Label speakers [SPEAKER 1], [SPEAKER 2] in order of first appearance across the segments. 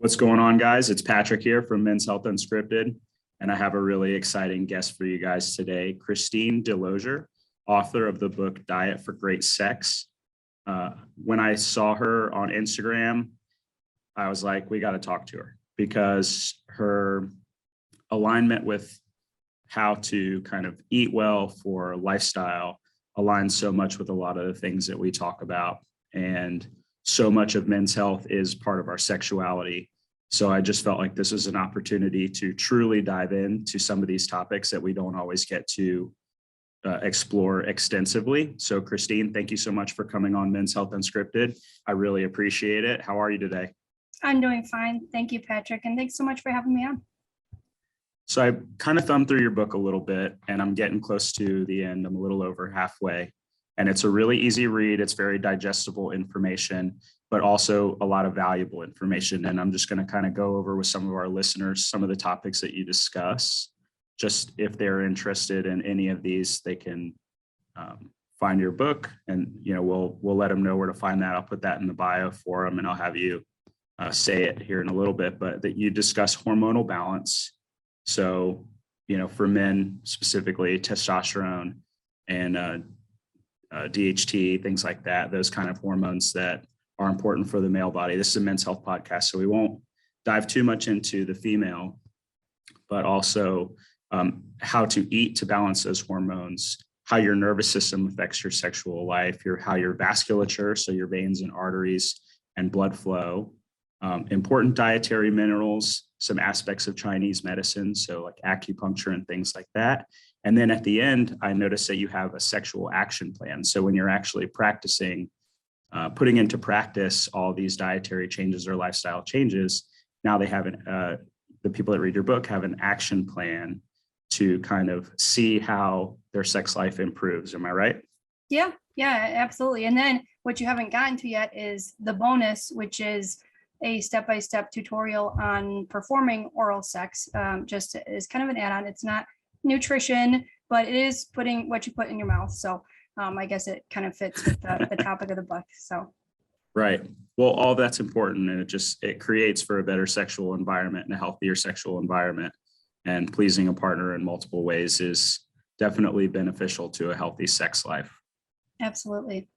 [SPEAKER 1] What's going on, guys? It's Patrick here from Men's Health Unscripted, and I have a really exciting guest for you guys today, Christine DeLozer, author of the book Diet for Great Sex. When I saw her on Instagram, I was like, we got to talk to her because her alignment with how to kind of eat well for lifestyle aligns so much with a lot of the things that we talk about. And so much of men's health is part of our sexuality. So I just felt like this was an opportunity to truly dive into some of these topics that we don't always get to explore extensively. So Christine, thank you so much for coming on Men's Health Unscripted. I really appreciate it. How are you today?
[SPEAKER 2] I'm doing fine. Thank you, Patrick. And thanks so much for having me on.
[SPEAKER 1] So I kind of thumbed through your book a little bit and I'm getting close to the end. I'm a little over halfway. And it's a really easy read. It's very digestible information, but also a lot of valuable information. And I'm just going to kind of go over with some of our listeners some of the topics that you discuss. Just if they're interested in any of these, they can find your book, and we'll let them know where to find that. I'll put that in the bio for them, and I'll have you say it here in a little bit. But that you discuss hormonal balance. So for men specifically, testosterone and DHT, things like that, those kind of hormones that are important for the male body. This is a men's health podcast, so we won't dive too much into the female, but also how to eat to balance those hormones, how your nervous system affects your sexual life, how your vasculature, so your veins and arteries and blood flow, important dietary minerals, some aspects of Chinese medicine, so like acupuncture and things like that. And then at the end, I noticed that you have a sexual action plan. So when you're actually practicing, putting into practice all these dietary changes or lifestyle changes, now they have the people that read your book have an action plan to kind of see how their sex life improves. Am I right?
[SPEAKER 2] Yeah, absolutely. And then what you haven't gotten to yet is the bonus, which is a step-by-step tutorial on performing oral sex, just as kind of an add-on. It's not nutrition, but it is putting what you put in your mouth. So I guess it kind of fits with the topic of the book. So
[SPEAKER 1] right. Well, all that's important, and it creates for a better sexual environment and a healthier sexual environment. And pleasing a partner in multiple ways is definitely beneficial to a healthy sex life.
[SPEAKER 2] Absolutely.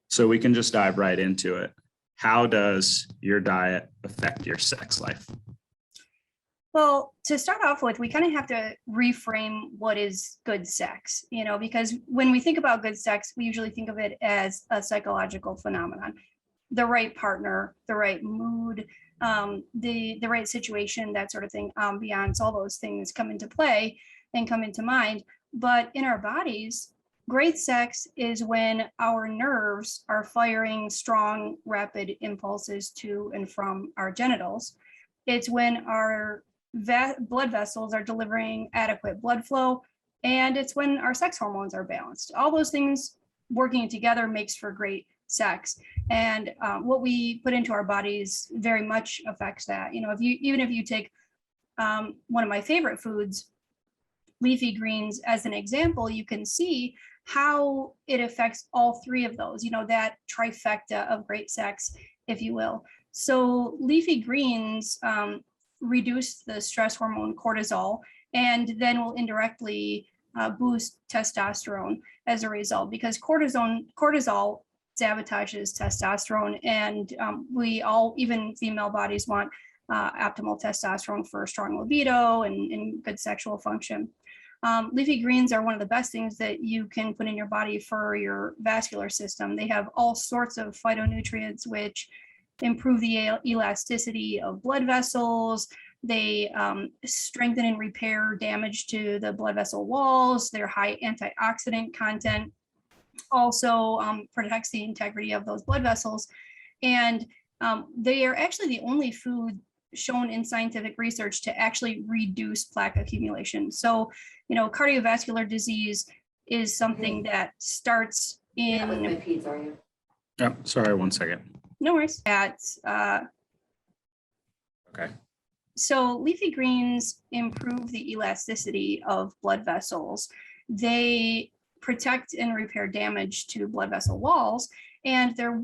[SPEAKER 1] So we can just dive right into it. How does your diet affect your sex life?
[SPEAKER 2] Well, to start off with, we kind of have to reframe what is good sex, because when we think about good sex, we usually think of it as a psychological phenomenon. The right partner, the right mood, the right situation, that sort of thing, ambiance, all those things come into play and come into mind. But in our bodies, great sex is when our nerves are firing strong, rapid impulses to and from our genitals. It's when our blood vessels are delivering adequate blood flow, and it's when our sex hormones are balanced. All those things working together makes for great sex, and what we put into our bodies very much affects that. If you take one of my favorite foods, leafy greens, as an example, you can see how it affects all three of those, that trifecta of great sex, if you will. So leafy greens reduce the stress hormone cortisol, and then will indirectly boost testosterone as a result, because cortisol sabotages testosterone, and we all, even female bodies, want optimal testosterone for strong libido and good sexual function. Leafy greens are one of the best things that you can put in your body for your vascular system. They have all sorts of phytonutrients which improve the elasticity of blood vessels. They strengthen and repair damage to the blood vessel walls. They're high antioxidant content, also protects the integrity of those blood vessels. And they are actually the only food shown in scientific research to actually reduce plaque accumulation. So, cardiovascular disease is something that starts in...
[SPEAKER 3] With my peds, are you?
[SPEAKER 1] Yeah, sorry, 1 second.
[SPEAKER 2] No worries.
[SPEAKER 1] Okay.
[SPEAKER 2] So leafy greens improve the elasticity of blood vessels. They protect and repair damage to blood vessel walls. And they're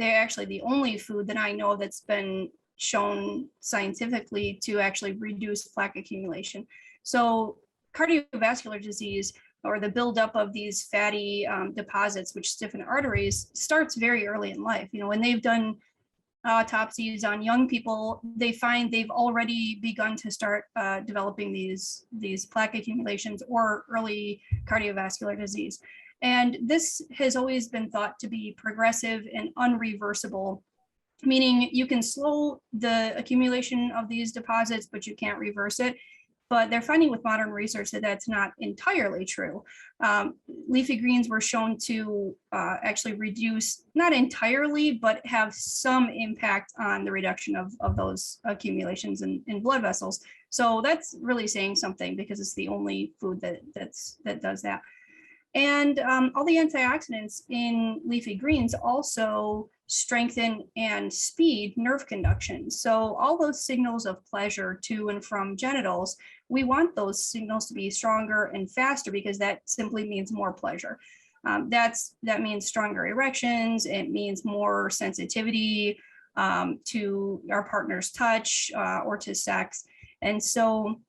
[SPEAKER 2] actually the only food that I know that's been shown scientifically to actually reduce plaque accumulation. So cardiovascular disease, or the buildup of these fatty deposits which stiffen arteries, starts very early in life. When they've done autopsies on young people, they find they've already begun to start developing these plaque accumulations or early cardiovascular disease. And this has always been thought to be progressive and unreversible, meaning you can slow the accumulation of these deposits, but you can't reverse it. But they're finding with modern research that that's not entirely true. Leafy greens were shown to actually reduce, not entirely, but have some impact on the reduction of those accumulations in blood vessels. So that's really saying something, because it's the only food that does that. And all the antioxidants in leafy greens also strengthen and speed nerve conduction. So all those signals of pleasure to and from genitals, we want those signals to be stronger and faster, because that simply means more pleasure. That means stronger erections. It means more sensitivity to our partner's touch or to sex. And so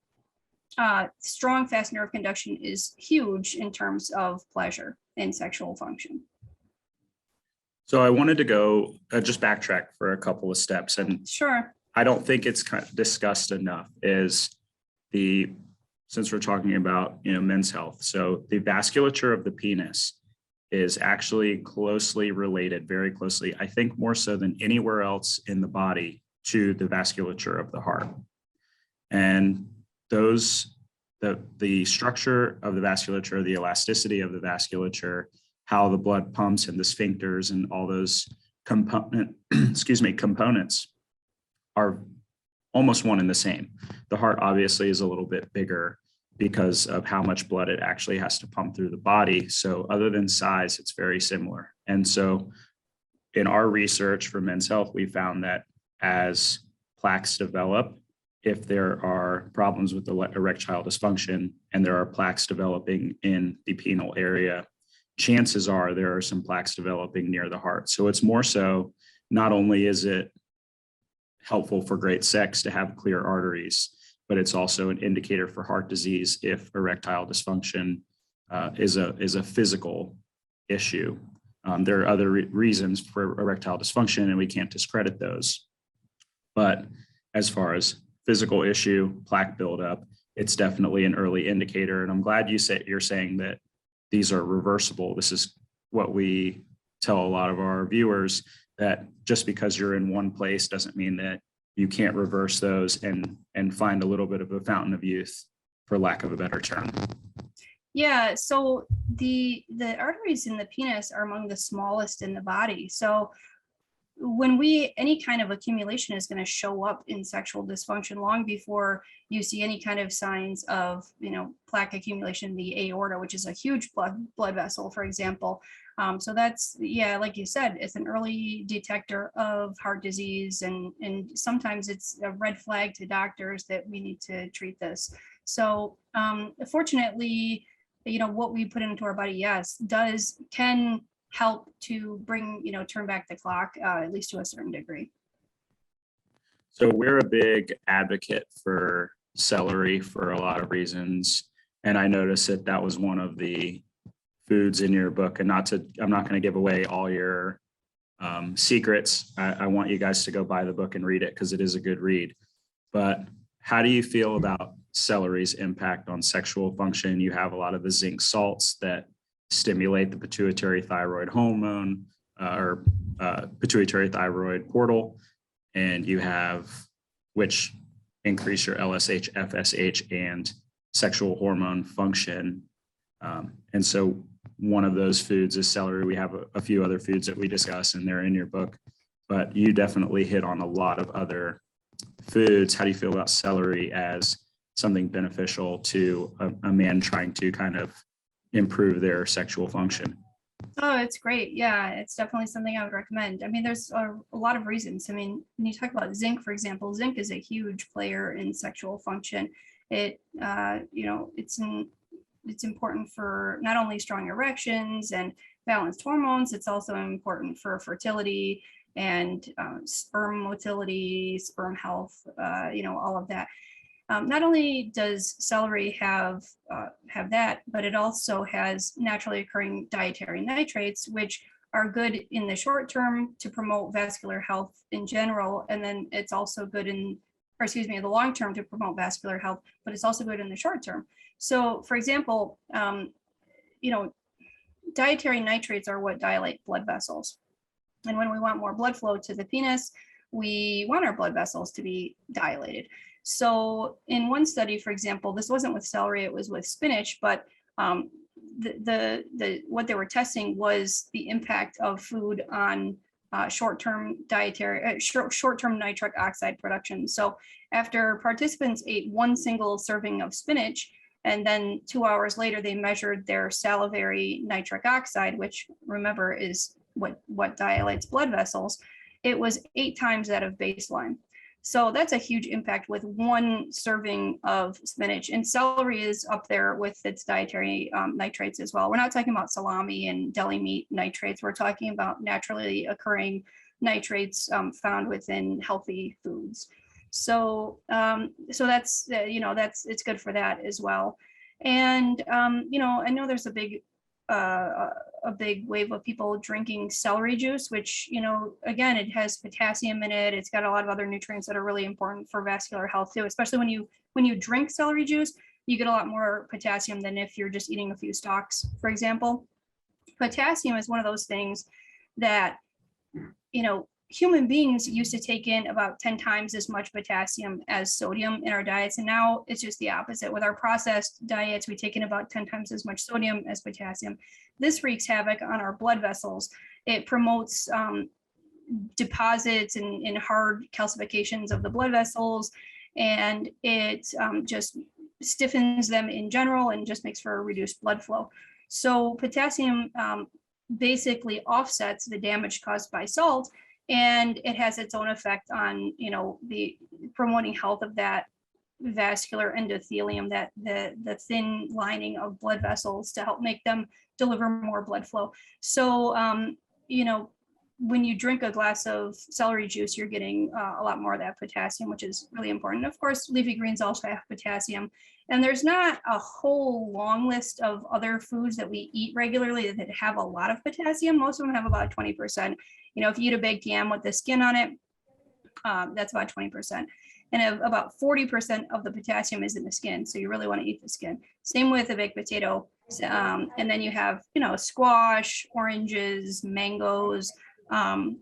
[SPEAKER 2] strong, fast nerve conduction is huge in terms of pleasure and sexual function.
[SPEAKER 1] So I wanted to go just backtrack for a couple of steps, and
[SPEAKER 2] sure,
[SPEAKER 1] I don't think it's kind of discussed enough, is since we're talking about men's health. So the vasculature of the penis is actually closely related, very closely, I think more so than anywhere else in the body, to the vasculature of the heart. And the structure of the vasculature, the elasticity of the vasculature, how the blood pumps and the sphincters and all those components are almost one and the same. The heart obviously is a little bit bigger because of how much blood it actually has to pump through the body. So other than size, it's very similar. And so in our research for men's health, we found that as plaques develop, if there are problems with erectile dysfunction and there are plaques developing in the penile area, chances are there are some plaques developing near the heart. So it's more so, not only is it helpful for great sex to have clear arteries, but it's also an indicator for heart disease if erectile dysfunction is a physical issue. There are other reasons for erectile dysfunction, and we can't discredit those. But as far as physical issue, plaque buildup, it's definitely an early indicator. And I'm glad you're saying that these are reversible. This is what we tell a lot of our viewers, that just because you're in one place doesn't mean that you can't reverse those and find a little bit of a fountain of youth, for lack of a better term.
[SPEAKER 2] Yeah, so the arteries in the penis are among the smallest in the body. So when any kind of accumulation is going to show up in sexual dysfunction long before you see any kind of signs of, plaque accumulation in the aorta, which is a huge blood vessel, for example. So that's, like you said, it's an early detector of heart disease, and sometimes it's a red flag to doctors that we need to treat this. So fortunately, what we put into our body, can help to bring, turn back the clock, at least to a certain degree.
[SPEAKER 1] So we're a big advocate for celery for a lot of reasons. And I noticed that was one of the foods in your book, and I'm not going to give away all your secrets. I want you guys to go buy the book and read it, because it is a good read. But how do you feel about celery's impact on sexual function? You have a lot of the zinc salts that stimulate the pituitary thyroid hormone or pituitary thyroid portal, and you have, which increase your LSH, FSH, and sexual hormone function. And so one of those foods is celery. We have a few other foods that we discuss, and they're in your book, but you definitely hit on a lot of other foods. How do you feel about celery as something beneficial to a man trying to kind of improve their sexual function?
[SPEAKER 2] Oh, it's great. Yeah, it's definitely something I would recommend. I mean, there's a lot of reasons. I mean, when you talk about zinc, for example, zinc is a huge player in sexual function. It's important for not only strong erections and balanced hormones, it's also important for fertility and sperm motility, sperm health, all of that. Not only does celery have that, but it also has naturally occurring dietary nitrates, which are good in the short term to promote vascular health in general. And then it's also good in the long term to promote vascular health, but it's also good in the short term. So for example, dietary nitrates are what dilate blood vessels. And when we want more blood flow to the penis, we want our blood vessels to be dilated. So in one study, for example, this wasn't with celery, it was with spinach, but what they were testing was the impact of food on short-term nitric oxide production. So after participants ate one single serving of spinach, and then 2 hours later, they measured their salivary nitric oxide, which remember is what dilates blood vessels. It was 8 times that of baseline. So that's a huge impact with one serving of spinach. And celery is up there with its dietary nitrates as well. We're not talking about salami and deli meat nitrates. We're talking about naturally occurring nitrates found within healthy foods. So that's it's good for that as well. And I know there's a big wave of people drinking celery juice, which, again, it has potassium in it. It's got a lot of other nutrients that are really important for vascular health too, especially when you drink celery juice, you get a lot more potassium than if you're just eating a few stalks, for example. Potassium is one of those things that, human beings used to take in about 10 times as much potassium as sodium in our diets. And now it's just the opposite. With our processed diets, we take in about 10 times as much sodium as potassium. This wreaks havoc on our blood vessels. It promotes deposits and hard calcifications of the blood vessels. And it just stiffens them in general and just makes for a reduced blood flow. So potassium basically offsets the damage caused by salt, and it has its own effect on, the promoting health of that vascular endothelium, that the thin lining of blood vessels, to help make them deliver more blood flow. So, when you drink a glass of celery juice, you're getting a lot more of that potassium, which is really important. Of course, leafy greens also have potassium. And there's not a whole long list of other foods that we eat regularly that have a lot of potassium. Most of them have about 20%. If you eat a baked yam with the skin on it, that's about 20%. And about 40% of the potassium is in the skin. So you really want to eat the skin. Same with a baked potato. And then you have, squash, oranges, mangoes,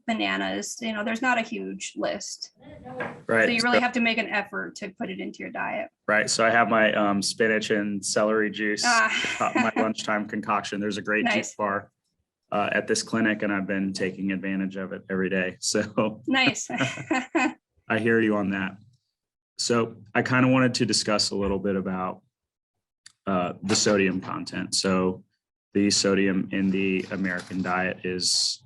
[SPEAKER 2] bananas. There's not a huge list.
[SPEAKER 1] Right.
[SPEAKER 2] So you really have to make an effort to put it into your diet.
[SPEAKER 1] Right. So I have my spinach and celery juice, my lunchtime concoction. There's a great juice bar at this clinic, and I've been taking advantage of it every day. So
[SPEAKER 2] nice.
[SPEAKER 1] I hear you on that. So I kind of wanted to discuss a little bit about the sodium content. So the sodium in the American diet is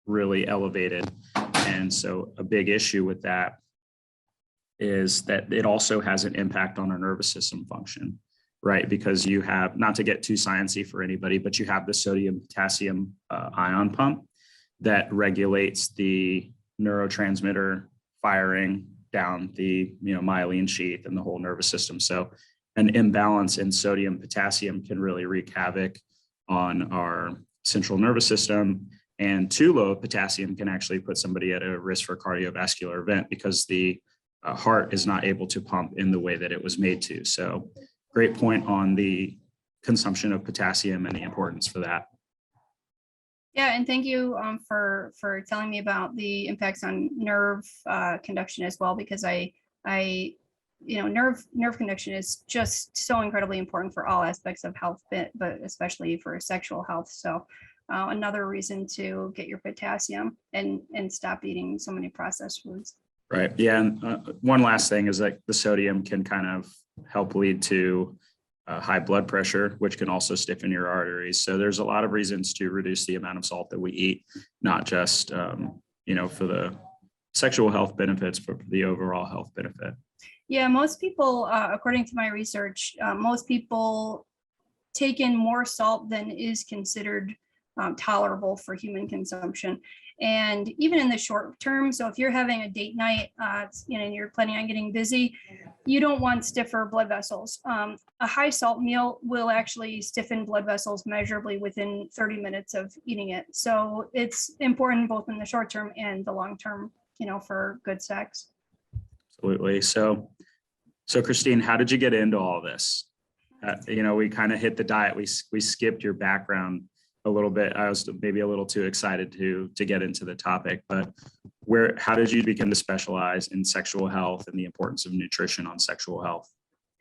[SPEAKER 1] really elevated. And so a big issue with that is that it also has an impact on our nervous system function, right? Because you have, not to get too sciencey for anybody, but you have the sodium potassium ion pump that regulates the neurotransmitter firing down the myelin sheath and the whole nervous system. So an imbalance in sodium potassium can really wreak havoc on our central nervous system. And too low potassium can actually put somebody at a risk for a cardiovascular event because the heart is not able to pump in the way that it was made to. So great point on the consumption of potassium and the importance for that.
[SPEAKER 2] Yeah, and thank you for telling me about the impacts on nerve conduction as well, because nerve conduction is just so incredibly important for all aspects of health, but especially for sexual health. So another reason to get your potassium and stop eating so many processed foods.
[SPEAKER 1] Right. Yeah. And one last thing is that the sodium can kind of help lead to high blood pressure, which can also stiffen your arteries. So there's a lot of reasons to reduce the amount of salt that we eat, not just, for the sexual health benefits, but for the overall health benefit.
[SPEAKER 2] Yeah, most people, according to my research, most people take in more salt than is considered tolerable for human consumption. And even in the short term, so if you're having a date night, you're planning on getting busy, you don't want stiffer blood vessels. A high salt meal will actually stiffen blood vessels measurably within 30 minutes of eating it. So it's important both in the short term and the long term, for good sex.
[SPEAKER 1] Absolutely. So Christine, how did you get into all this? We kind of hit the diet. We skipped your background a little bit. I was maybe a little too excited to get into the topic, but how did you begin to specialize in sexual health and the importance of nutrition on sexual health?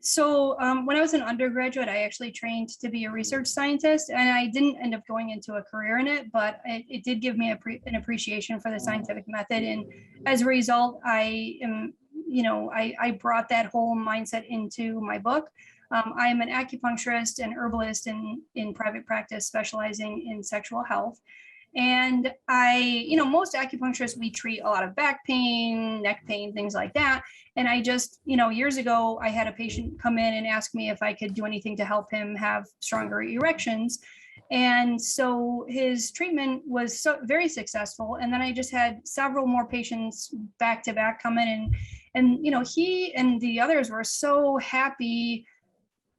[SPEAKER 2] So when I was an undergraduate, I actually trained to be a research scientist, and I didn't end up going into a career in it, but it did give me an appreciation for the scientific method. And as a result, I brought that whole mindset into my book. I am an acupuncturist and herbalist in private practice, specializing in sexual health. And most acupuncturists, we treat a lot of back pain, neck pain, things like that. And I just, years ago, I had a patient come in and ask me if I could do anything to help him have stronger erections. And so his treatment was very successful. And then I just had several more patients back to back come in, and he and the others were so happy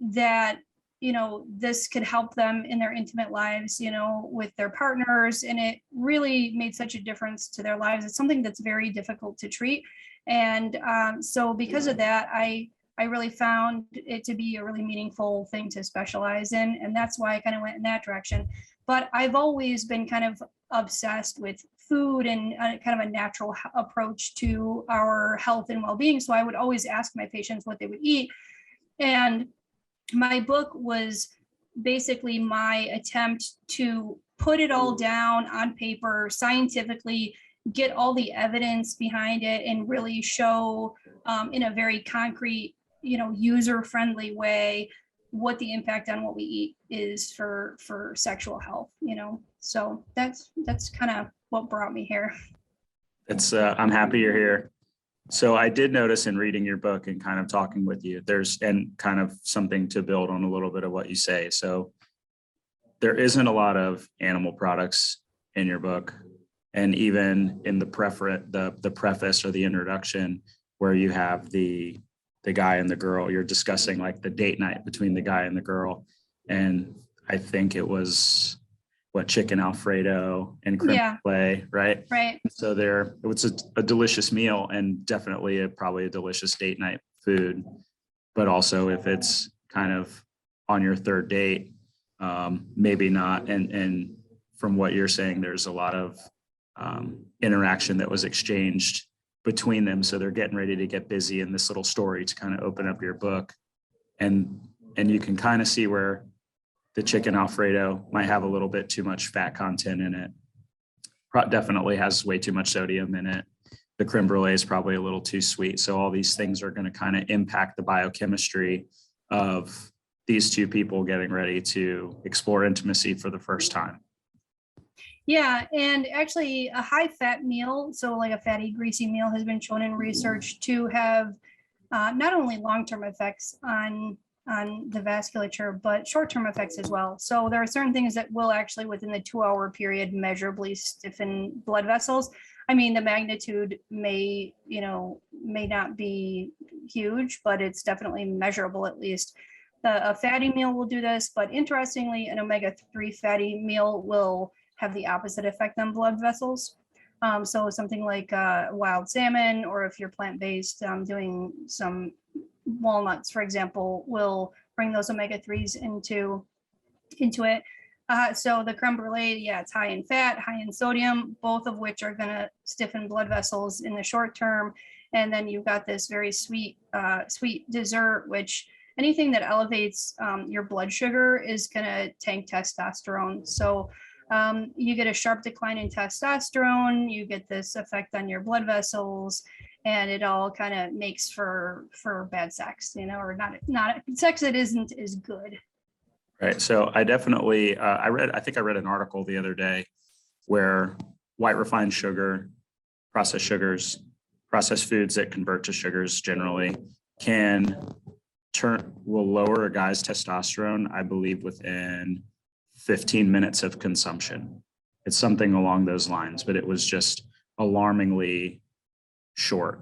[SPEAKER 2] that this could help them in their intimate lives, with their partners. And it really made such a difference to their lives. It's something that's very difficult to treat. And so because of that, I really found it to be a really meaningful thing to specialize in. And that's why I kind of went in that direction. But I've always been kind of obsessed with food and kind of a natural approach to our health and well-being. So I would always ask my patients what they would eat. And my book was basically my attempt to put it all down on paper, scientifically, get all the evidence behind it, and really show in a very concrete, user-friendly way what the impact on what we eat is for sexual health. So that's kind of what brought me here.
[SPEAKER 1] I'm happy you're here. So I did notice in reading your book and kind of talking with you, and kind of something to build on a little bit of what you say. So there isn't a lot of animal products in your book. And even in the preface or the introduction, where you have the guy and the girl, you're discussing like the date night between the guy and the girl. And I think it was chicken Alfredo and creme brulee, right?
[SPEAKER 2] Right.
[SPEAKER 1] So it was a delicious meal, and definitely probably a delicious date night food. But also if it's kind of on your third date, maybe not. And from what you're saying, there's a lot of interaction that was exchanged between them. So they're getting ready to get busy in this little story to kind of open up your book. And you can kind of see where the chicken Alfredo might have a little bit too much fat content in it. Definitely has way too much sodium in it. The creme brulee is probably a little too sweet. So all these things are going to kind of impact the biochemistry of these two people getting ready to explore intimacy for the first time.
[SPEAKER 2] Yeah, and actually a high fat meal, so like a fatty, greasy meal, has been shown in research to have not only long-term effects on the vasculature, but short-term effects as well. So there are certain things that will actually within the 2-hour period measurably stiffen blood vessels. I mean, the magnitude may not be huge, but it's measurable at least. A fatty meal will do this, but interestingly, an omega-3 fatty meal will have the opposite effect on blood vessels. So something like wild salmon, or if you're plant-based, doing some walnuts, for example, will bring those omega-3s into it. So the creme brulee, it's high in fat, high in sodium, both of which are going to stiffen blood vessels in the short term. And then you've got this very sweet dessert, which anything that elevates your blood sugar is going to tank testosterone. So you get a sharp decline in testosterone, you get this effect on your blood vessels, and it all kind of makes for bad sex, or not sex that isn't as good.
[SPEAKER 1] Right. So I definitely, I think I read an article the other day where white refined sugar, processed sugars, processed foods that convert to sugars generally will lower a guy's testosterone, I believe, within 15 minutes of consumption. It's something along those lines, but it was just alarmingly short.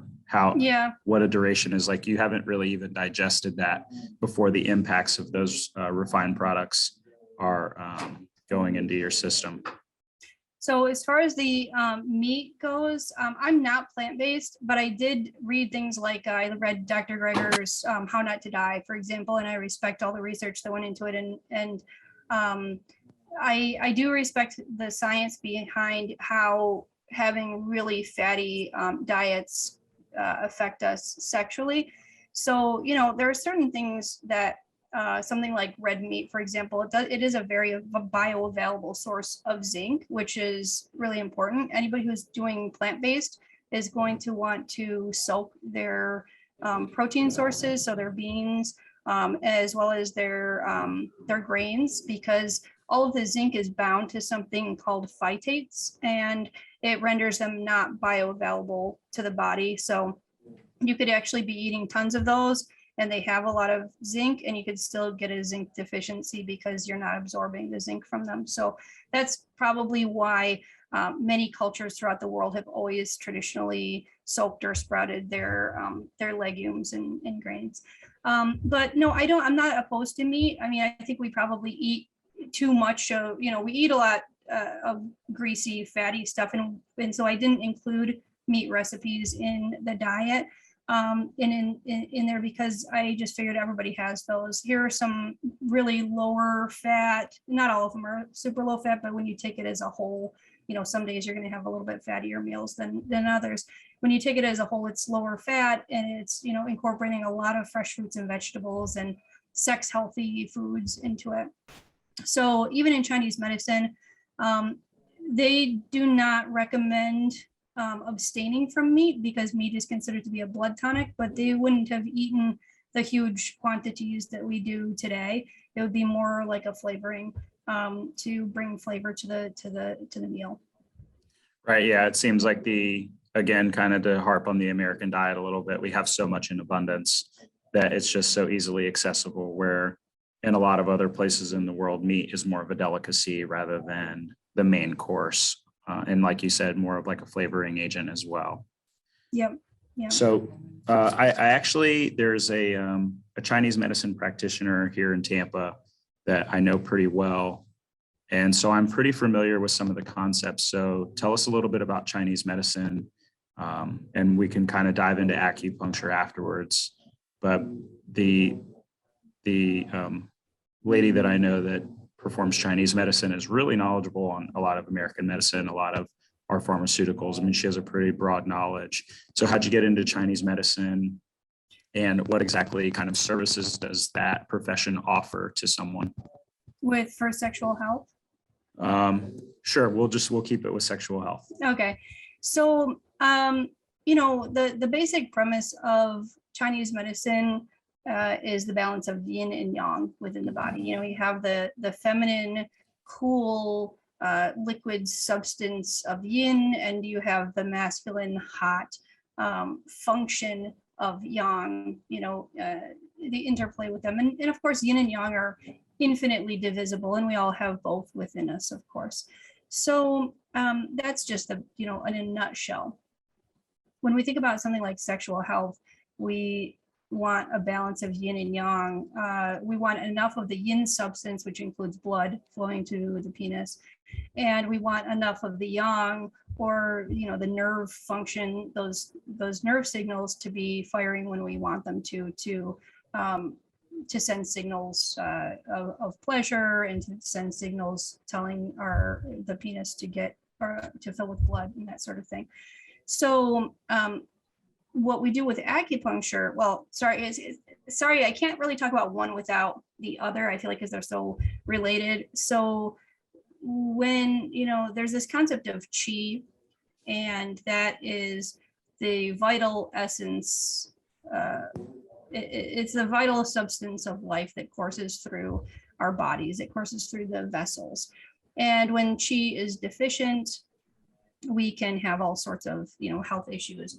[SPEAKER 1] What a duration is. Like, you haven't really even digested that before the impacts of those refined products are going into your system.
[SPEAKER 2] So as far as the meat goes, I'm not plant-based, but I did read things like I read Dr. Greger's How Not to Die, for example, and I respect all the research that went into it. And I do respect the science behind how having really fatty diets affect us sexually. So, you know, there are certain things that something like red meat, for example, it is a very bioavailable source of zinc, which is really important. Anybody who's doing plant-based is going to want to soak their protein sources, so their beans, as well as their grains, because all of the zinc is bound to something called phytates, and it renders them not bioavailable to the body. So you could actually be eating tons of those, and they have a lot of zinc, and you could still get a zinc deficiency because you're not absorbing the zinc from them. So that's probably why many cultures throughout the world have always traditionally soaked or sprouted their legumes and grains. But no, I'm not opposed to meat. I mean, I think we probably eat too much. You know, we eat a lot of greasy, fatty stuff, and so I didn't include meat recipes in the diet. In there because I just figured everybody has those. Here are some really lower fat, not all of them are super low fat, but when you take it as a whole, you know, some days you're going to have a little bit fattier meals than others. When you take it as a whole, it's lower fat, and it's, you know, incorporating a lot of fresh fruits and vegetables and sex healthy foods into it. So even in Chinese medicine, they do not recommend abstaining from meat because meat is considered to be a blood tonic, but they wouldn't have eaten the huge quantities that we do today. It would be more like a flavoring to bring flavor to the meal.
[SPEAKER 1] Right. Yeah. It seems like again, kind of to harp on the American diet a little bit, we have so much in abundance that it's just so easily accessible, where in a lot of other places in the world, meat is more of a delicacy rather than the main course. And like you said, more of like a flavoring agent as well.
[SPEAKER 2] Yep. Yeah.
[SPEAKER 1] So I actually, there's a Chinese medicine practitioner here in Tampa that I know pretty well. And so I'm pretty familiar with some of the concepts. So tell us a little bit about Chinese medicine, and we can kind of dive into acupuncture afterwards. But the lady that I know that performs Chinese medicine is really knowledgeable on a lot of American medicine, a lot of our pharmaceuticals. I mean, she has a pretty broad knowledge. So how'd you get into Chinese medicine, and what exactly kind of services does that profession offer to someone?
[SPEAKER 2] For sexual health?
[SPEAKER 1] Sure. We'll keep it with sexual health.
[SPEAKER 2] Okay. So, you know, the basic premise of Chinese medicine is the balance of yin and yang within the body. You know, you have the feminine, cool, liquid substance of yin, and you have the masculine, hot function of yang, you know, the interplay with them. And of course, yin and yang are infinitely divisible, and we all have both within us, of course. So that's just you know, in a nutshell. When we think about something like sexual health, we want a balance of yin and yang. We want enough of the yin substance, which includes blood flowing to the penis, and we want enough of the yang, or, you know, the nerve function, those nerve signals to be firing when we want them to send signals of pleasure, and to send signals telling the penis to get to fill with blood and that sort of thing. So what we do with acupuncture, well, sorry, I can't really talk about one without the other. I feel like because they're so related. So when, you know, there's this concept of qi, and that is the vital essence. It's the vital substance of life that courses through our bodies. It courses through the vessels. And when qi is deficient, we can have all sorts of, you know, health issues.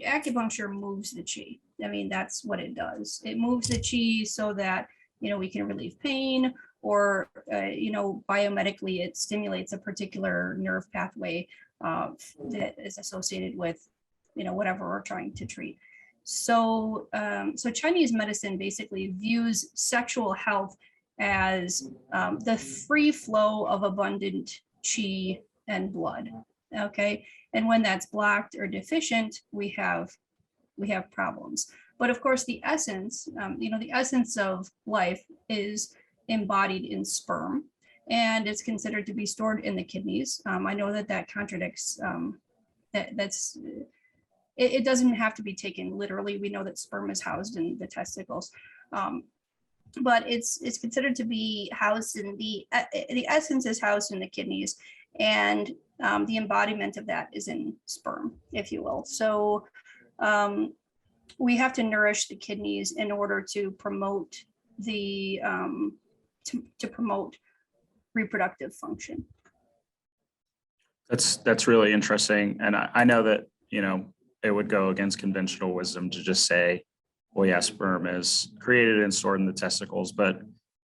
[SPEAKER 2] Acupuncture moves the qi. I mean, that's what it does. It moves the qi so that we can relieve pain, or, biomedically, it stimulates a particular nerve pathway that is associated with, whatever we're trying to treat. So, so Chinese medicine basically views sexual health as the free flow of abundant qi and blood. Okay, and when that's blocked or deficient, we have problems. But of course, the essence, the essence of life is embodied in sperm, and it's considered to be stored in the kidneys. I know that contradicts. It doesn't have to be taken literally. We know that sperm is housed in the testicles, but it's considered to be housed in the essence is housed in the kidneys, and the embodiment of that is in sperm, if you will. So we have to nourish the kidneys in order to promote the to promote reproductive function.
[SPEAKER 1] That's really interesting, and I know that it would go against conventional wisdom to just say, well, yeah, sperm is created and stored in the testicles. But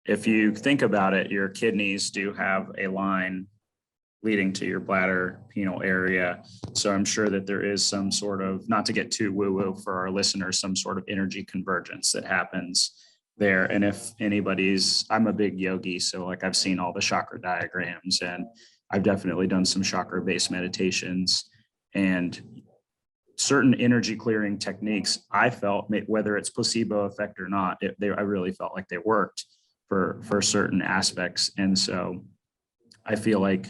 [SPEAKER 1] if you think about it, your kidneys do have a line leading to your bladder penile area. So I'm sure that there is some sort of, not to get too woo-woo for our listeners, some sort of energy convergence that happens there. And if I'm a big yogi, so like I've seen all the chakra diagrams, and I've definitely done some chakra-based meditations, and certain energy clearing techniques, I felt, whether it's placebo effect or not, I really felt like they worked for certain aspects. And so I feel like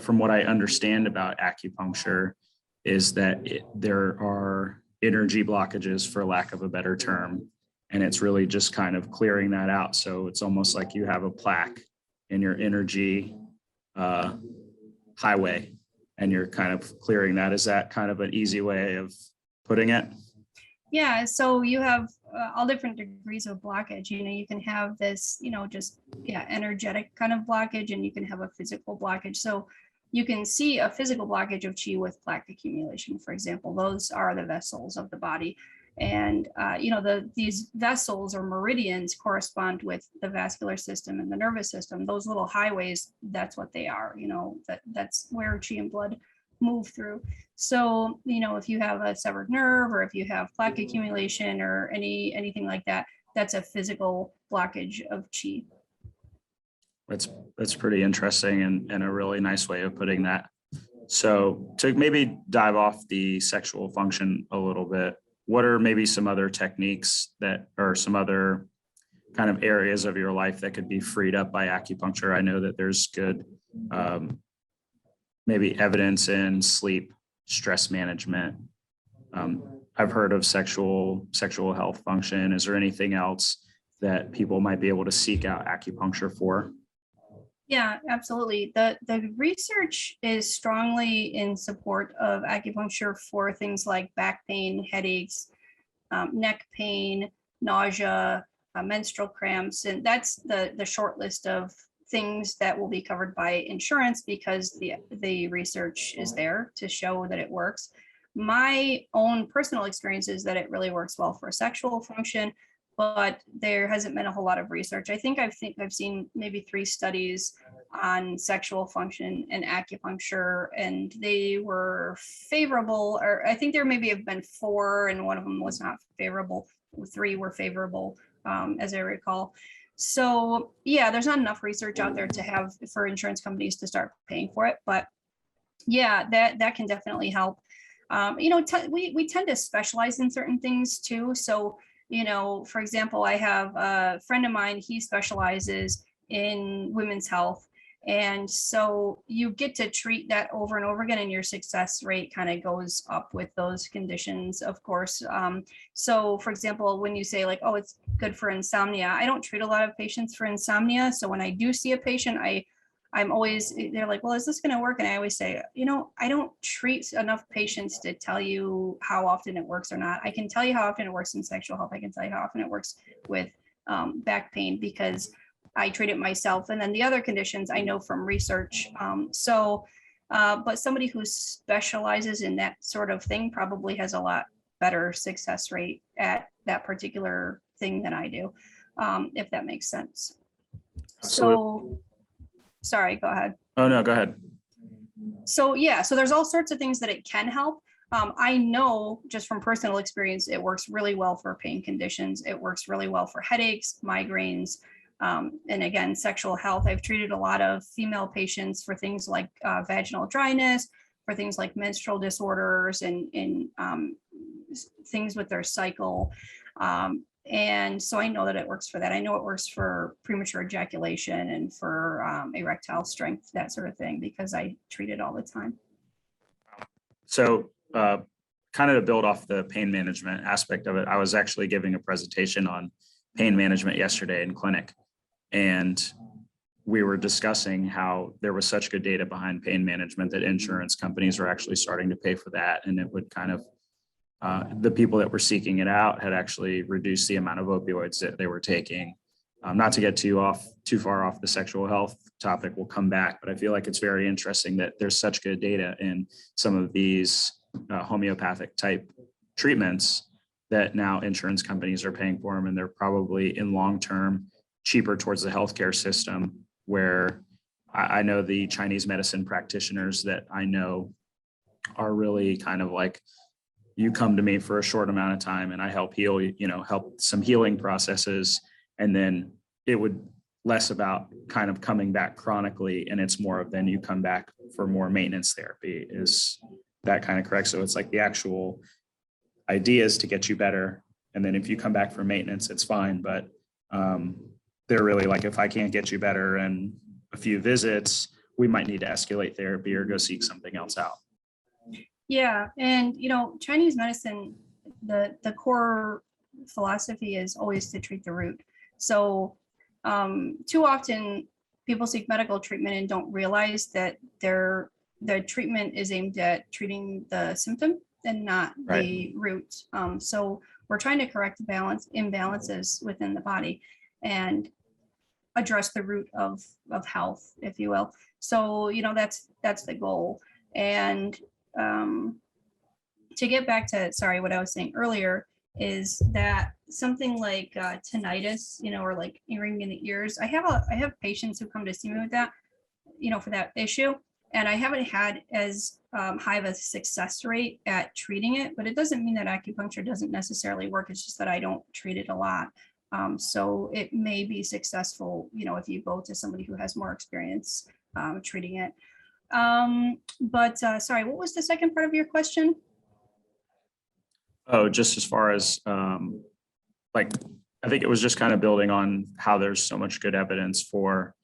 [SPEAKER 1] from what I understand about acupuncture is that there are energy blockages, for lack of a better term, and it's really just kind of clearing that out. So it's almost like you have a plaque in your energy highway, and you're kind of clearing that. Is that kind of an easy way of putting it?
[SPEAKER 2] Yeah, so you have all different degrees of blockage. You can have this, energetic kind of blockage, and you can have a physical blockage. So you can see a physical blockage of qi with plaque accumulation, for example. Those are the vessels of the body. And, these vessels or meridians correspond with the vascular system and the nervous system. Those little highways, that's what they are, that's where qi and blood move through. So, if you have a severed nerve, or if you have plaque accumulation or anything like that, that's a physical blockage of qi.
[SPEAKER 1] That's pretty interesting, and a really nice way of putting that. So to maybe dive off the sexual function a little bit, what are maybe some other techniques or some other kind of areas of your life that could be freed up by acupuncture? I know that there's good maybe evidence in sleep, stress management. I've heard of sexual health function. Is there anything else that people might be able to seek out acupuncture for?
[SPEAKER 2] Yeah, absolutely. The research is strongly in support of acupuncture for things like back pain, headaches, neck pain, nausea, menstrual cramps, and that's the short list of things that will be covered by insurance, because the research is there to show that it works. My own personal experience is that it really works well for sexual function, but there hasn't been a whole lot of research. I think I've seen maybe 3 studies on sexual function and acupuncture, and they were favorable, or I think there maybe have been 4, and one of them was not favorable. 3 were favorable, as I recall. So yeah, there's not enough research out there for insurance companies to start paying for it, but yeah, that can definitely help. We tend to specialize in certain things too. So, for example, I have a friend of mine, he specializes in women's health. And so you get to treat that over and over again, and your success rate kind of goes up with those conditions, of course. So for example, when you say like, oh, it's good for insomnia, I don't treat a lot of patients for insomnia. So when I do see a patient, they're like, well, is this going to work? And I always say, I don't treat enough patients to tell you how often it works or not. I can tell you how often it works in sexual health. I can tell you how often it works with back pain, because I treat it myself. And then the other conditions I know from research. But somebody who specializes in that sort of thing probably has a lot better success rate at that particular thing than I do. if that makes sense.
[SPEAKER 1] Absolutely.
[SPEAKER 2] So, sorry, go ahead.
[SPEAKER 1] Oh, no, go ahead.
[SPEAKER 2] So yeah, so there's all sorts of things that it can help. I know just from personal experience, it works really well for pain conditions. It works really well for headaches, migraines, and again, sexual health. I've treated a lot of female patients for things like vaginal dryness, for things like menstrual disorders, and things with their cycle. And so I know that it works for that. I know it works for premature ejaculation and for erectile strength, that sort of thing, because I treat it all the time.
[SPEAKER 1] So kind of to build off the pain management aspect of it, I was actually giving a presentation on pain management yesterday in clinic. And we were discussing how there was such good data behind pain management that insurance companies were actually starting to pay for that. And it would kind of, the people that were seeking it out had actually reduced the amount of opioids that they were taking. Not to get too far off the sexual health topic, we'll come back, but I feel like it's very interesting that there's such good data in some of these homeopathic type treatments that now insurance companies are paying for them, and they're probably in long-term cheaper towards the healthcare system, where I know the Chinese medicine practitioners that I know are really kind of like, you come to me for a short amount of time and I help heal, help some healing processes. And then it would less about kind of coming back chronically. And it's more of then you come back for more maintenance therapy. Is that kind of correct? So it's like the actual idea is to get you better. And then if you come back for maintenance, it's fine. But they're really like, if I can't get you better in a few visits, we might need to escalate therapy or go seek something else out.
[SPEAKER 2] Yeah. And, Chinese medicine, the core philosophy is always to treat the root. So too often people seek medical treatment and don't realize that the treatment is aimed at treating the symptom and not the root. So we're trying to correct imbalances within the body and address the root of health, if you will. So, that's the goal. And to get back to, what I was saying earlier, is that something like tinnitus, or like ringing in the ears. I have patients who come to see me with that, for that issue. And I haven't had as high of a success rate at treating it, but it doesn't mean that acupuncture doesn't necessarily work. It's just that I don't treat it a lot. So it may be successful, if you go to somebody who has more experience treating it. But sorry, what was the second part of your question?
[SPEAKER 1] Oh, just as far as I think it was just kind of building on how there's so much good evidence for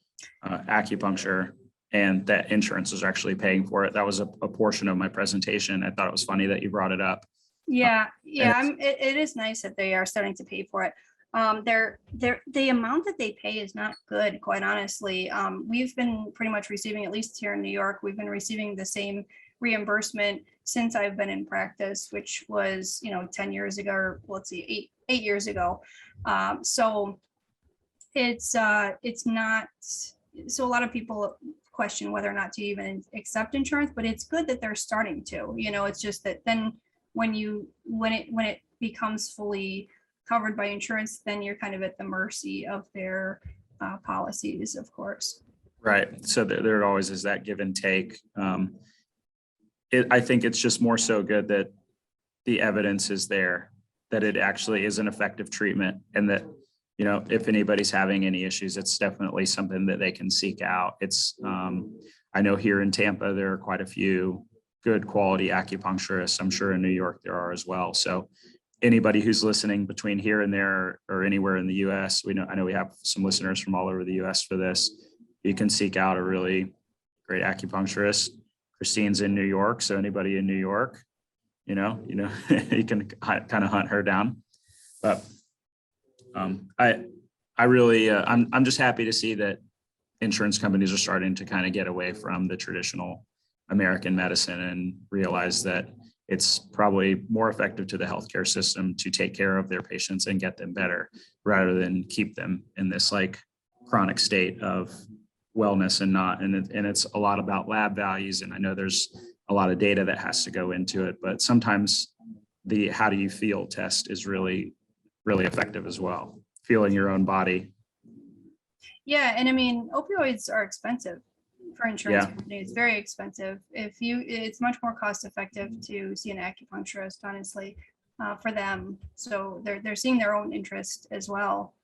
[SPEAKER 1] acupuncture and that insurance is actually paying for it. That was a portion of my presentation. I thought it was funny that you brought it up.
[SPEAKER 2] Yeah. It is nice that they are starting to pay for it. The amount that they pay is not good, quite honestly. We've been pretty much receiving, at least here in New York, we've been receiving the same reimbursement since I've been in practice, which was, 10 years ago, or let's see, eight years ago. So it's not, so a lot of people question whether or not to even accept insurance, but it's good that they're starting to, it's just that then when it becomes fully covered by insurance, then you're kind of at the mercy of their policies, of course.
[SPEAKER 1] Right. So there always is that give and take. I think it's just more so good that the evidence is there, that it actually is an effective treatment, and that, if anybody's having any issues, it's definitely something that they can seek out. It's, I know here in Tampa, there are quite a few good quality acupuncturists. I'm sure in New York there are as well. So anybody who's listening between here and there or anywhere in the US, I know we have some listeners from all over the US for this. You can seek out a really great acupuncturist. Christine's in New York, so anybody in New York, you can kind of hunt her down. But I really, I'm just happy to see that insurance companies are starting to kind of get away from the traditional American medicine and realize that it's probably more effective to the healthcare system to take care of their patients and get them better, rather than keep them in this like chronic state of wellness and not. And it's a lot about lab values. And I know there's a lot of data that has to go into it, but sometimes the how do you feel test is really, really effective as well. feeling your own body.
[SPEAKER 2] Yeah, and I mean, opioids are expensive for insurance
[SPEAKER 1] Yeah.
[SPEAKER 2] companies, very expensive. It's much more cost effective to see an acupuncturist, honestly, for them. So they're seeing their own interest as well.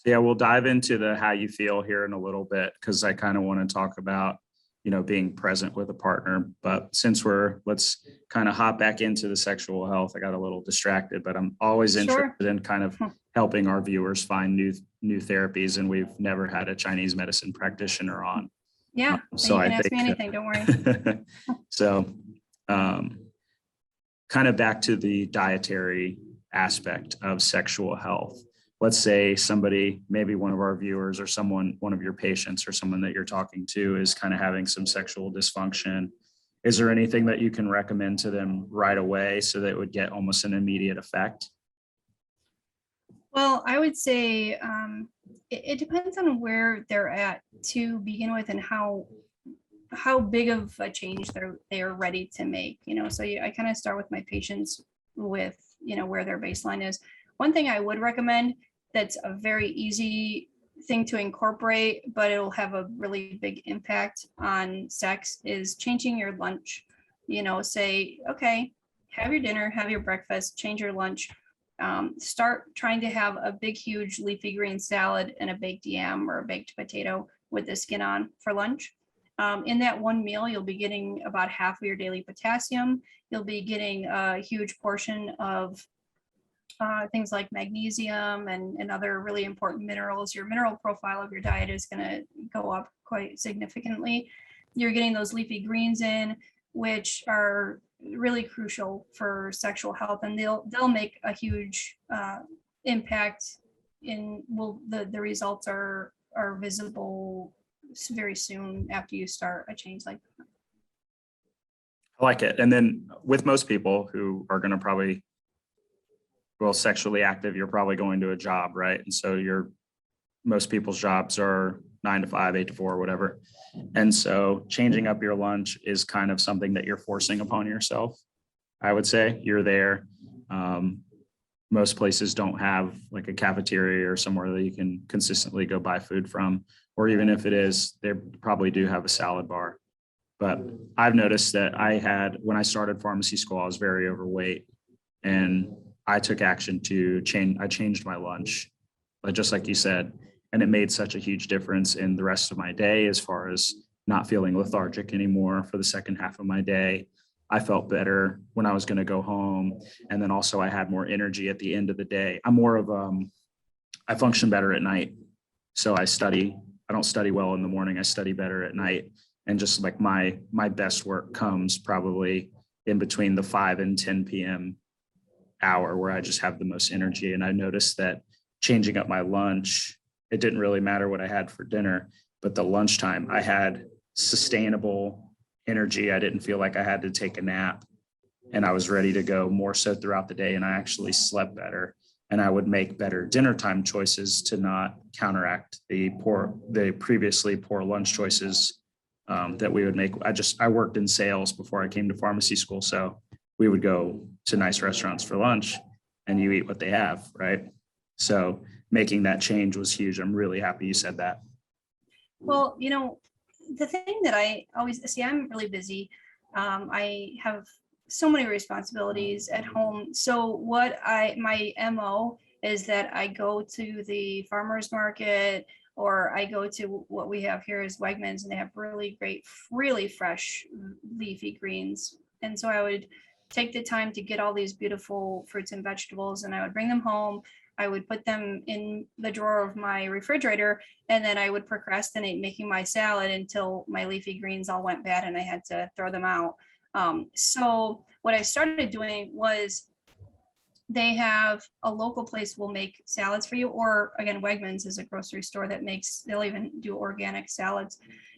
[SPEAKER 1] Yeah, we'll dive into the how you feel here in a little bit, because I kind of want to talk about, being present with a partner. But since let's kind of hop back into the sexual health. I got a little distracted, but I'm always interested in kind of helping our viewers find new therapies. And we've never had a Chinese medicine practitioner on.
[SPEAKER 2] Yeah, so you can ask me anything, don't worry.
[SPEAKER 1] So kind of back to the dietary aspect of sexual health. Let's say somebody, maybe one of our viewers or one of your patients or someone that you're talking to is kind of having some sexual dysfunction. Is there anything that you can recommend to them right away so that it would get almost an immediate effect?
[SPEAKER 2] Well, I would say it depends on where they're at to begin with and how big of a change they're ready to make. So I kind of start with my patients with where their baseline is. One thing I would recommend that's a very easy thing to incorporate, but it'll have a really big impact on sex, is changing your lunch. Say, okay, have your dinner, have your breakfast, change your lunch. Start trying to have a big, huge leafy green salad and a baked yam or a baked potato with the skin on for lunch. In that one meal, you'll be getting about half of your daily potassium. You'll be getting a huge portion of things like magnesium and other really important minerals. Your mineral profile of your diet is going to go up quite significantly. You're getting those leafy greens in, which are really crucial for sexual health, and they'll make a huge impact the results are visible very soon after you start a change like that.
[SPEAKER 1] I like it. And then with most people who are going to probably, sexually active, you're probably going to a job, right? And so most people's jobs are 9 to 5, 8 to 4, whatever. And so changing up your lunch is kind of something that you're forcing upon yourself. I would say you're there. Most places don't have like a cafeteria or somewhere that you can consistently go buy food from, or even if it is, they probably do have a salad bar. But I've noticed that when I started pharmacy school, I was very overweight, and I took action to change. I changed my lunch, just like you said, and it made such a huge difference in the rest of my day, as far as not feeling lethargic anymore for the second half of my day. I felt better when I was going to go home. And then also I had more energy at the end of the day. I'm more of I function better at night. So I don't study well in the morning. I study better at night. And just like my best work comes probably in between the 5 and 10 p.m. hour, where I just have the most energy. And I noticed that changing up my lunch, it didn't really matter what I had for dinner, but the lunchtime I had sustainable energy. I didn't feel like I had to take a nap, and I was ready to go more so throughout the day. And I actually slept better, and I would make better dinner time choices to not counteract the previously poor lunch choices that we would make. I worked in sales before I came to pharmacy school. So we would go to nice restaurants for lunch, and you eat what they have, right? So making that change was huge. I'm really happy you said that.
[SPEAKER 2] Well, the thing that I always see, I'm really busy. I have so many responsibilities at home. So my MO is that I go to the farmer's market, or I go to what we have here is Wegmans, and they have really great, really fresh leafy greens. And so I would take the time to get all these beautiful fruits and vegetables, and I would bring them home. I would put them in the drawer of my refrigerator, and then I would procrastinate making my salad until my leafy greens all went bad and I had to throw them out. So what I started doing was, they have a local place will make salads for you, or again, Wegmans is a grocery store that they'll even do organic salads.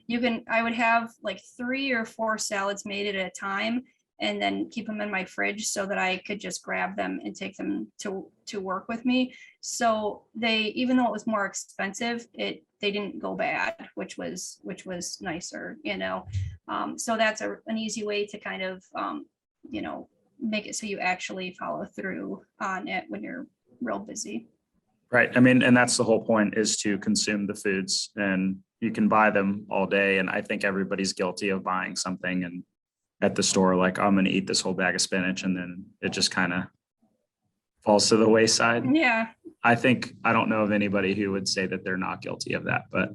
[SPEAKER 2] I would have like 3 or 4 salads made at a time, and then keep them in my fridge so that I could just grab them and take them to work with me. So even though it was more expensive, they didn't go bad, which was nicer, so that's an easy way to kind of, make it so you actually follow through on it when you're real busy.
[SPEAKER 1] Right. I mean, and that's the whole point, is to consume the foods, and you can buy them all day. And I think everybody's guilty of buying something and at the store, like, I'm going to eat this whole bag of spinach, and then it just kind of falls to the wayside.
[SPEAKER 2] Yeah.
[SPEAKER 1] I don't know of anybody who would say that they're not guilty of that, but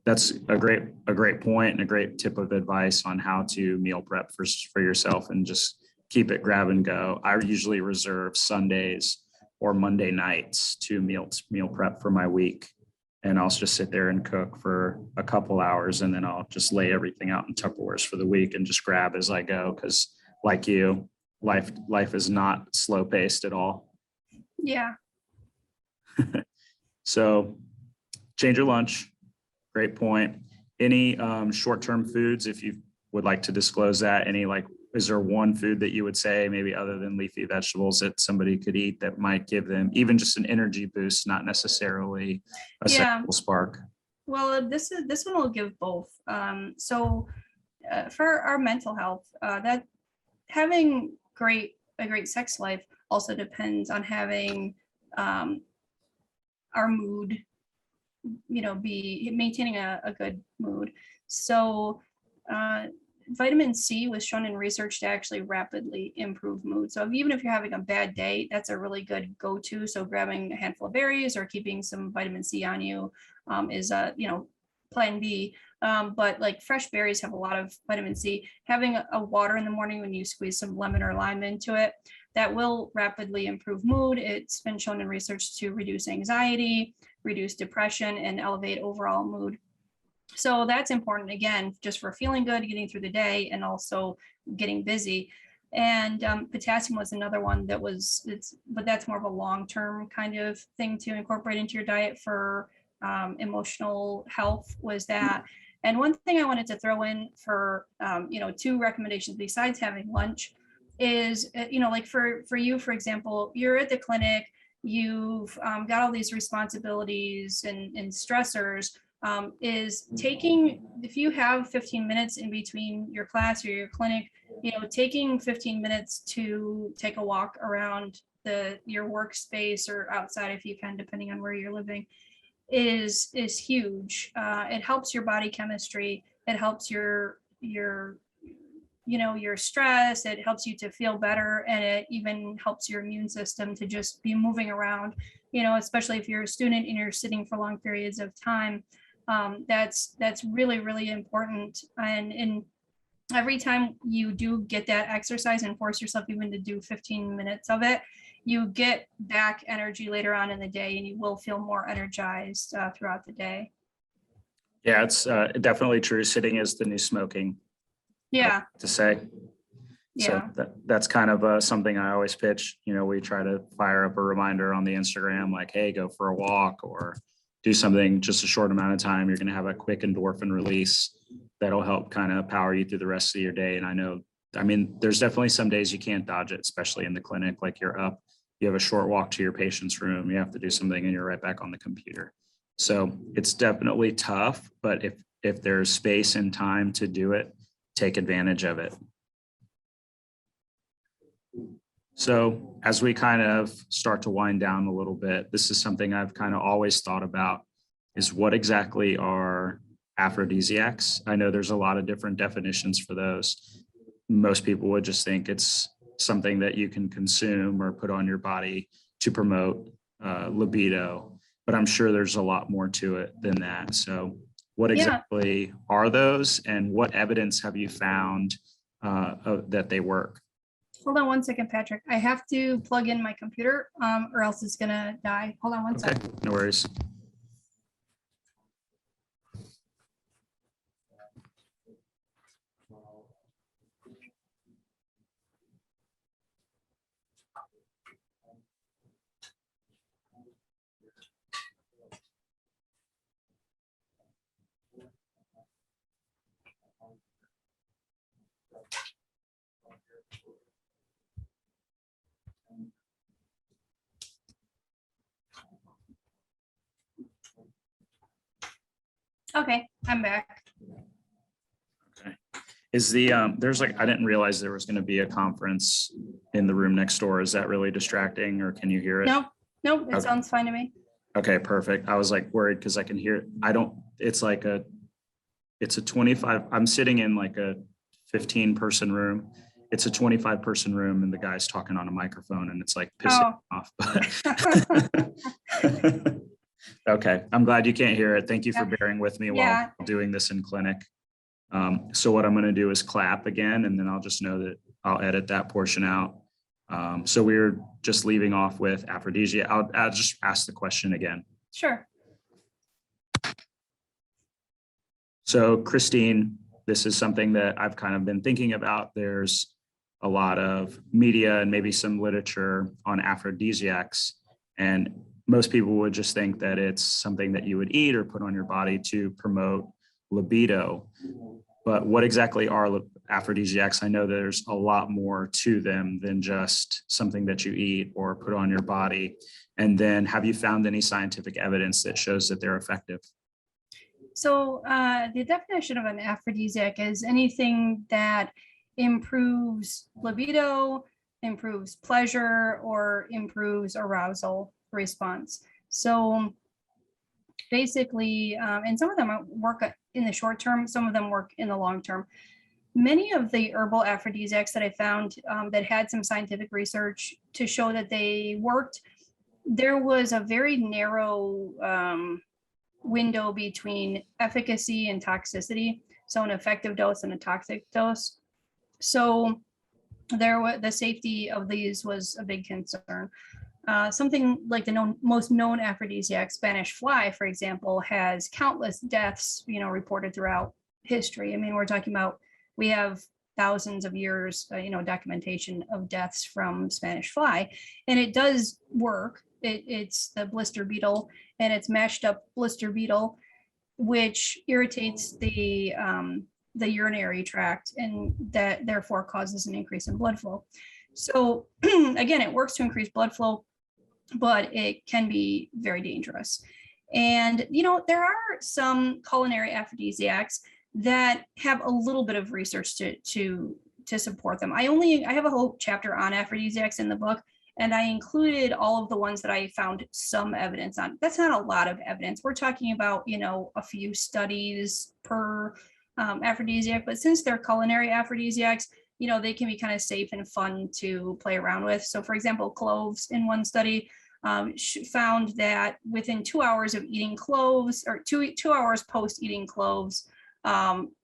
[SPEAKER 1] that's a great point and a great tip of advice on how to meal prep for yourself, and just keep it grab and go. I usually reserve Sundays or Monday nights to meal prep for my week. And I'll just sit there and cook for a couple hours, and then I'll just lay everything out in Tupperwares for the week and just grab as I go. Because like you, life is not slow paced at all.
[SPEAKER 2] Yeah.
[SPEAKER 1] So change your lunch. Great point. Any short-term foods, if you would like to disclose that, is there one food that you would say, maybe other than leafy vegetables, that somebody could eat that might give them even just an energy boost, not necessarily a sexual spark?
[SPEAKER 2] Well, this one will give both. So for our mental health, that having a great sex life also depends on having our mood, be maintaining a good mood. So vitamin C was shown in research to actually rapidly improve mood. So even if you're having a bad day, that's a really good go-to. So grabbing a handful of berries or keeping some vitamin C on you is plan B. But like fresh berries have a lot of vitamin C. Having a water in the morning when you squeeze some lemon or lime into it, that will rapidly improve mood. It's been shown in research to reduce anxiety, reduce depression, and elevate overall mood. So that's important, again, just for feeling good, getting through the day, and also getting busy. And potassium was another one but that's more of a long-term kind of thing to incorporate into your diet for emotional health was that. And one thing I wanted to throw in for, two recommendations besides having lunch is, like for you, for example, you're at the clinic, you've got all these responsibilities and stressors. Is taking, if you have 15 minutes in between your class or your clinic, taking 15 minutes to take a walk around your workspace or outside if you can, depending on where you're living, is huge. It helps your body chemistry. It helps your stress. It helps you to feel better, and it even helps your immune system to just be moving around. Especially if you're a student and you're sitting for long periods of time. That's really, really important. And every time you do get that exercise and force yourself even to do 15 minutes of it, you get back energy later on in the day, and you will feel more energized throughout the day.
[SPEAKER 1] Yeah, it's definitely true. Sitting is the new smoking.
[SPEAKER 2] Yeah.
[SPEAKER 1] To say.
[SPEAKER 2] Yeah.
[SPEAKER 1] So that's kind of something I always pitch. We try to fire up a reminder on the Instagram, like, hey, go for a walk or do something just a short amount of time. You're going to have a quick endorphin release that'll help kind of power you through the rest of your day. And there's definitely some days you can't dodge it, especially in the clinic. Like, you're up, you have a short walk to your patient's room, you have to do something, and you're right back on the computer. So it's definitely tough, but if there's space and time to do it, take advantage of it. So as we kind of start to wind down a little bit, this is something I've kind of always thought about, is what exactly are aphrodisiacs? I know there's a lot of different definitions for those. Most people would just think it's something that you can consume or put on your body to promote libido, but I'm sure there's a lot more to it than that. So what exactly are those, and what evidence have you found that they work?
[SPEAKER 2] Hold on one second, Patrick. I have to plug in my computer or else it's gonna die. Hold on one second.
[SPEAKER 1] No worries.
[SPEAKER 2] Okay, I'm back.
[SPEAKER 1] Okay. Is there's I didn't realize there was going to be a conference in the room next door. Is that really distracting, or can you hear it?
[SPEAKER 2] No, Nope, it
[SPEAKER 1] Okay.
[SPEAKER 2] sounds fine to me.
[SPEAKER 1] Okay, perfect. I was like worried because I can hear, it's like it's a 25, I'm sitting in like a 15-person room. It's a 25-person room and the guy's talking on a microphone and it's like pissing me off. Okay, I'm glad you can't hear it. Thank you for bearing with me while doing this in clinic. So what I'm going to do is clap again, and then I'll just know that I'll edit that portion out. So we're just leaving off with aphrodisiac. I'll just ask the question again.
[SPEAKER 2] Sure.
[SPEAKER 1] So Christine, this is something that I've kind of been thinking about. There's a lot of media and maybe some literature on aphrodisiacs, and most people would just think that it's something that you would eat or put on your body to promote libido. But what exactly are aphrodisiacs? I know there's a lot more to them than just something that you eat or put on your body. And then have you found any scientific evidence that shows that they're effective?
[SPEAKER 2] So the definition of an aphrodisiac is anything that improves libido, improves pleasure, or improves arousal response. So basically, and some of them work in the short term, some of them work in the long term. Many of the herbal aphrodisiacs that I found that had some scientific research to show that they worked, there was a very narrow window between efficacy and toxicity. So an effective dose and a toxic dose. So the safety of these was a big concern. Something like the most known aphrodisiac, Spanish fly, for example, has countless deaths, reported throughout history. I mean, we're talking about, we have thousands of years, documentation of deaths from Spanish fly, and it does work. It's the blister beetle, and it's mashed up blister beetle, which irritates the urinary tract, and that therefore causes an increase in blood flow. So again, it works to increase blood flow, but it can be very dangerous. And, there are some culinary aphrodisiacs that have a little bit of research to support them. I have a whole chapter on aphrodisiacs in the book, and I included all of the ones that I found some evidence on. That's not a lot of evidence. We're talking about, a few studies per aphrodisiac, but since they're culinary aphrodisiacs, they can be kind of safe and fun to play around with. So for example, cloves in one study found that within 2 hours of eating cloves, or two hours post eating cloves,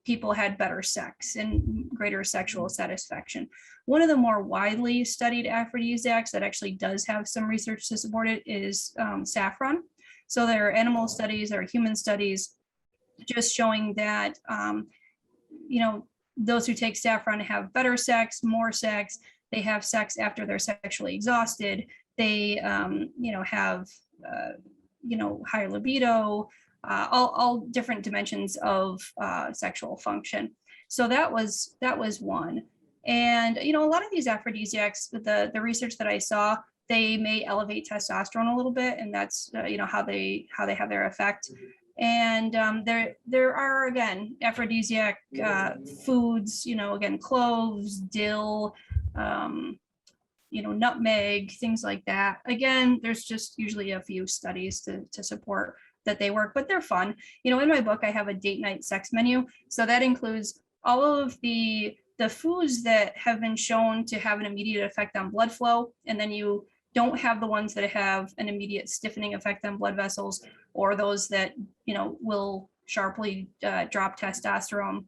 [SPEAKER 2] people had better sex and greater sexual satisfaction. One of the more widely studied aphrodisiacs that actually does have some research to support it is saffron. So there are animal studies, there are human studies, just showing that, those who take saffron have better sex, more sex. They have sex after they're sexually exhausted. They, have, higher libido, all different dimensions of sexual function. So that was one. And, a lot of these aphrodisiacs, the research that I saw, they may elevate testosterone a little bit, and that's, how they have their effect. And there are, again, aphrodisiac foods, again, cloves, dill, nutmeg, things like that. Again, there's just usually a few studies to support that they work, but they're fun. In my book, I have a date night sex menu. So that includes all of the foods that have been shown to have an immediate effect on blood flow. And then you don't have the ones that have an immediate stiffening effect on blood vessels, or those that, will sharply drop testosterone.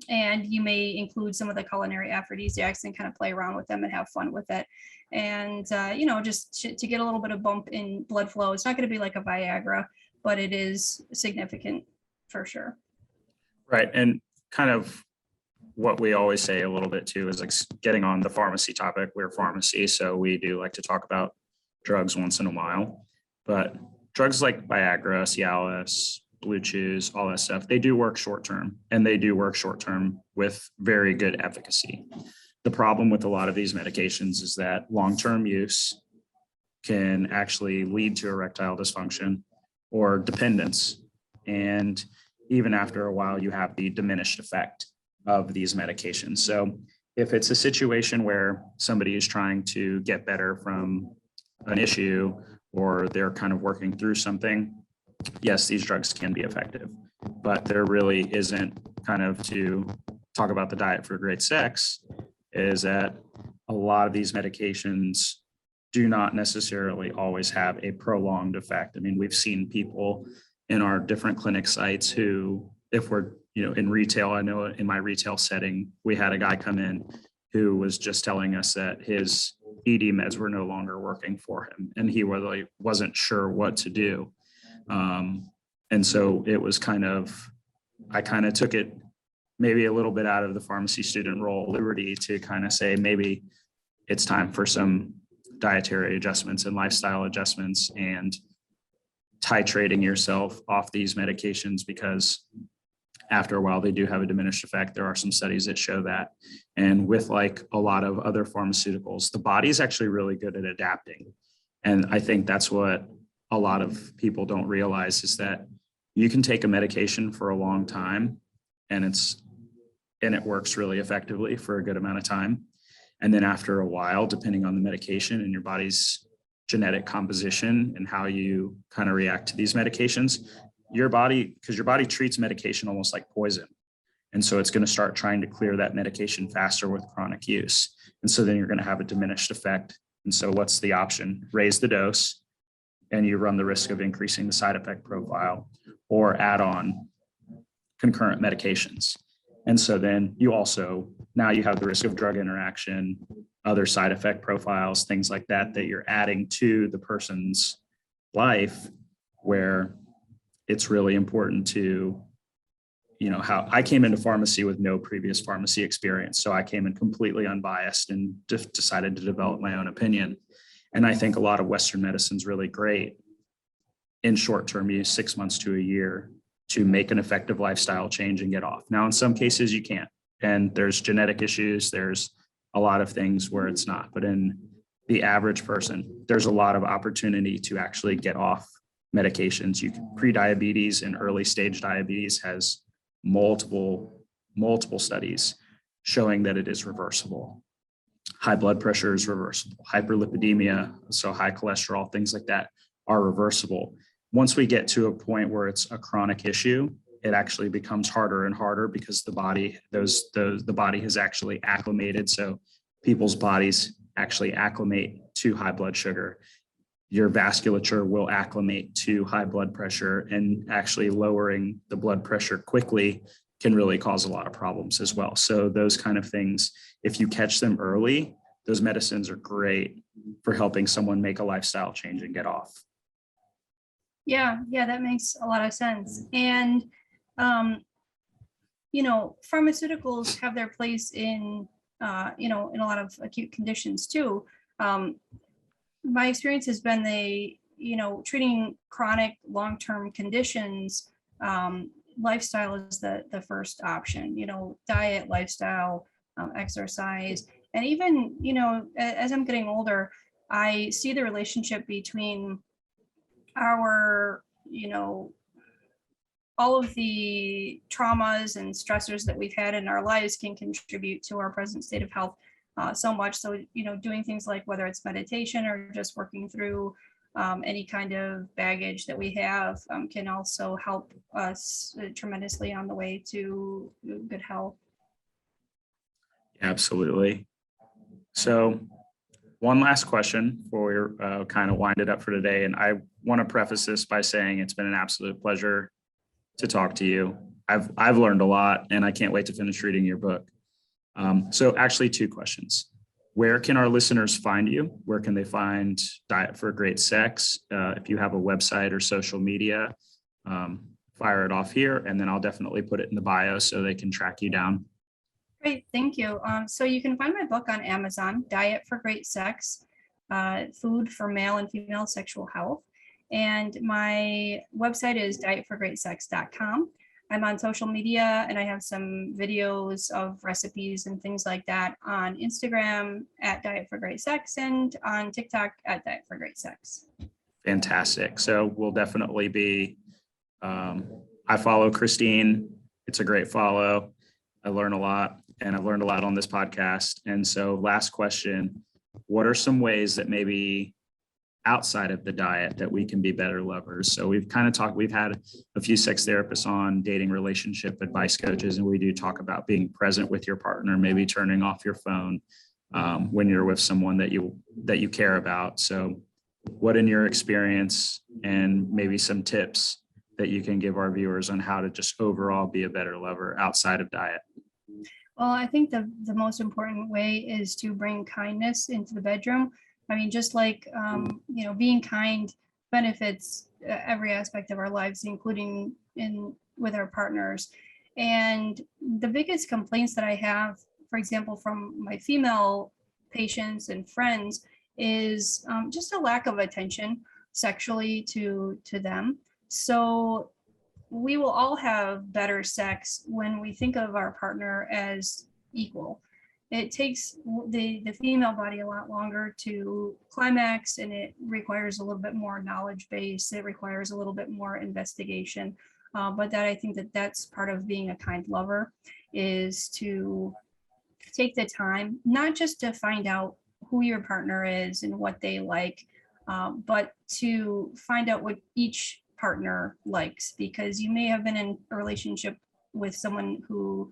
[SPEAKER 2] And you may include some of the culinary aphrodisiacs and kind of play around with them and have fun with it. And, just to get a little bit of bump in blood flow. It's not going to be like a Viagra, but it is significant for sure.
[SPEAKER 1] Right. And kind of what we always say a little bit too is like getting on the pharmacy topic. We're pharmacy, so we do like to talk about drugs once in a while. But drugs like Viagra, Cialis, Blue Chews, all that stuff, they do work short term, and they do work short term with very good efficacy. The problem with a lot of these medications is that long-term use can actually lead to erectile dysfunction or dependence. And even after a while, you have the diminished effect of these medications. So if it's a situation where somebody is trying to get better from an issue, or they're kind of working through something, yes, these drugs can be effective, but there really isn't, kind of to talk about the diet for great sex, is that a lot of these medications do not necessarily always have a prolonged effect. I mean, we've seen people in our different clinic sites who, if we're, in retail, I know in my retail setting, we had a guy come in who was just telling us that his ED meds were no longer working for him, and he wasn't sure what to do. And so it was I kind of took it maybe a little bit out of the pharmacy student role, liberty, to kind of say, maybe it's time for some dietary adjustments and lifestyle adjustments and titrating yourself off these medications, because after a while they do have a diminished effect. There are some studies that show that. And with like a lot of other pharmaceuticals, the body is actually really good at adapting. And I think that's what a lot of people don't realize, is that you can take a medication for a long time and it works really effectively for a good amount of time. And then after a while, depending on the medication and your body's genetic composition and how you kind of react to these medications, because your body treats medication almost like poison. And so it's going to start trying to clear that medication faster with chronic use. And so then you're going to have a diminished effect. And so what's the option? Raise the dose, and you run the risk of increasing the side effect profile, or add on concurrent medications. And so then now you have the risk of drug interaction, other side effect profiles, things like that you're adding to the person's life, where it's really important to, how I came into pharmacy with no previous pharmacy experience. So I came in completely unbiased and just decided to develop my own opinion. And I think a lot of Western medicine is really great in short-term use, 6 months to a year, to make an effective lifestyle change and get off. Now, in some cases you can't, and there's genetic issues. There's a lot of things where it's not, but in the average person, there's a lot of opportunity to actually get off medications. Pre-diabetes and early stage diabetes has multiple studies showing that it is reversible. High blood pressure is reversible. Hyperlipidemia, so high cholesterol, things like that are reversible. Once we get to a point where it's a chronic issue, it actually becomes harder and harder, because the body has actually acclimated. So people's bodies actually acclimate to high blood sugar. Your vasculature will acclimate to high blood pressure, and actually lowering the blood pressure quickly can really cause a lot of problems as well. So those kind of things, if you catch them early, those medicines are great for helping someone make a lifestyle change and get off.
[SPEAKER 2] Yeah, that makes a lot of sense. And, pharmaceuticals have their place in a lot of acute conditions too. My experience has been treating chronic long-term conditions, lifestyle is the first option, diet, lifestyle, exercise. And even, as I'm getting older, I see the relationship between our, all of the traumas and stressors that we've had in our lives can contribute to our present state of health so much. So, doing things like, whether it's meditation or just working through any kind of baggage that we have, can also help us tremendously on the way to good health.
[SPEAKER 1] Absolutely. So one last question before we kind of wind it up for today. And I want to preface this by saying it's been an absolute pleasure to talk to you. I've learned a lot, and I can't wait to finish reading your book. So actually, two questions. Where can our listeners find you? Where can they find Diet for Great Sex? If you have a website or social media, fire it off here, and then I'll definitely put it in the bio so they can track you down.
[SPEAKER 2] Great, thank you. So you can find my book on Amazon, Diet for Great Sex, Food for Male and Female Sexual Health. And my website is dietforgreatsex.com. I'm on social media, and I have some videos of recipes and things like that on Instagram at Diet for Great Sex, and on TikTok at Diet for Great Sex.
[SPEAKER 1] Fantastic. So we'll definitely be, I follow Christine. It's a great follow. I learn a lot, and I've learned a lot on this podcast. And so last question, what are some ways that maybe outside of the diet that we can be better lovers. So we've kind of talked, we've had a few sex therapists on, dating relationship advice coaches, and we do talk about being present with your partner, maybe turning off your phone when you're with someone that you care about. So what in your experience, and maybe some tips that you can give our viewers on how to just overall be a better lover outside of diet?
[SPEAKER 2] Well, I think the most important way is to bring kindness into the bedroom. I mean, just like, being kind benefits every aspect of our lives, including with our partners. And the biggest complaints that I have, for example, from my female patients and friends, is just a lack of attention sexually to them. So we will all have better sex when we think of our partner as equal. It takes the female body a lot longer to climax, and it requires a little bit more knowledge base. It requires a little bit more investigation. But that, I think that's part of being a kind lover, is to take the time, not just to find out who your partner is and what they like, but to find out what each partner likes, because you may have been in a relationship with someone who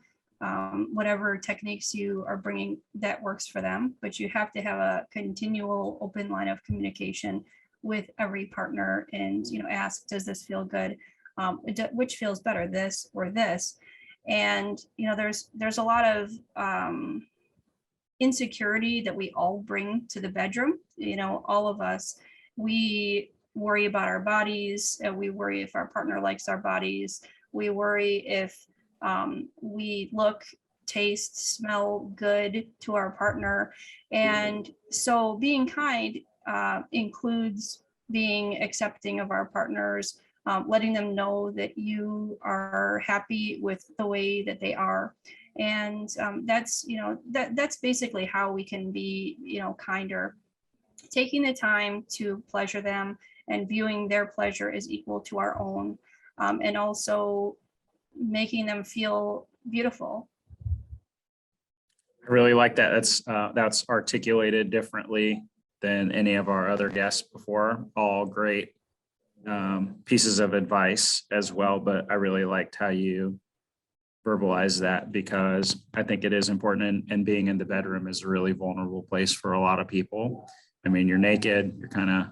[SPEAKER 2] whatever techniques you are bringing, that works for them, but you have to have a continual open line of communication with every partner, and ask, does this feel good? Which feels better, this or this? And there's a lot of insecurity that we all bring to the bedroom. All of us, we worry about our bodies, and we worry if our partner likes our bodies. We worry if we look, taste, smell good to our partner. And so being kind includes being accepting of our partners, letting them know that you are happy with the way that they are. And that's basically how we can be kinder, taking the time to pleasure them and viewing their pleasure as equal to our own, and also making them feel beautiful.
[SPEAKER 1] I really like that. That's articulated differently than any of our other guests before. All great pieces of advice as well, but I really liked how you verbalize that, because I think it is important, and being in the bedroom is a really vulnerable place for a lot of people. I mean, you're naked, you're kind of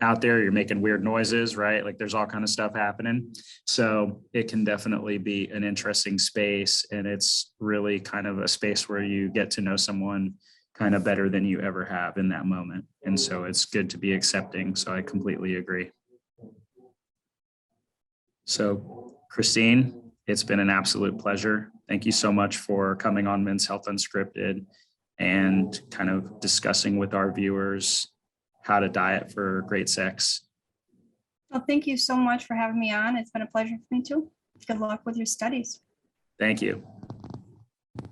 [SPEAKER 1] out there, you're making weird noises, right? Like there's all kind of stuff happening. So it can definitely be an interesting space, and it's really kind of a space where you get to know someone kind of better than you ever have in that moment. And so it's good to be accepting. So I completely agree. So Christine, it's been an absolute pleasure. Thank you so much for coming on Men's Health Unscripted and kind of discussing with our viewers how to diet for great sex.
[SPEAKER 2] Well, thank you so much for having me on. It's been a pleasure for me too. Good luck with your studies.
[SPEAKER 1] Thank you.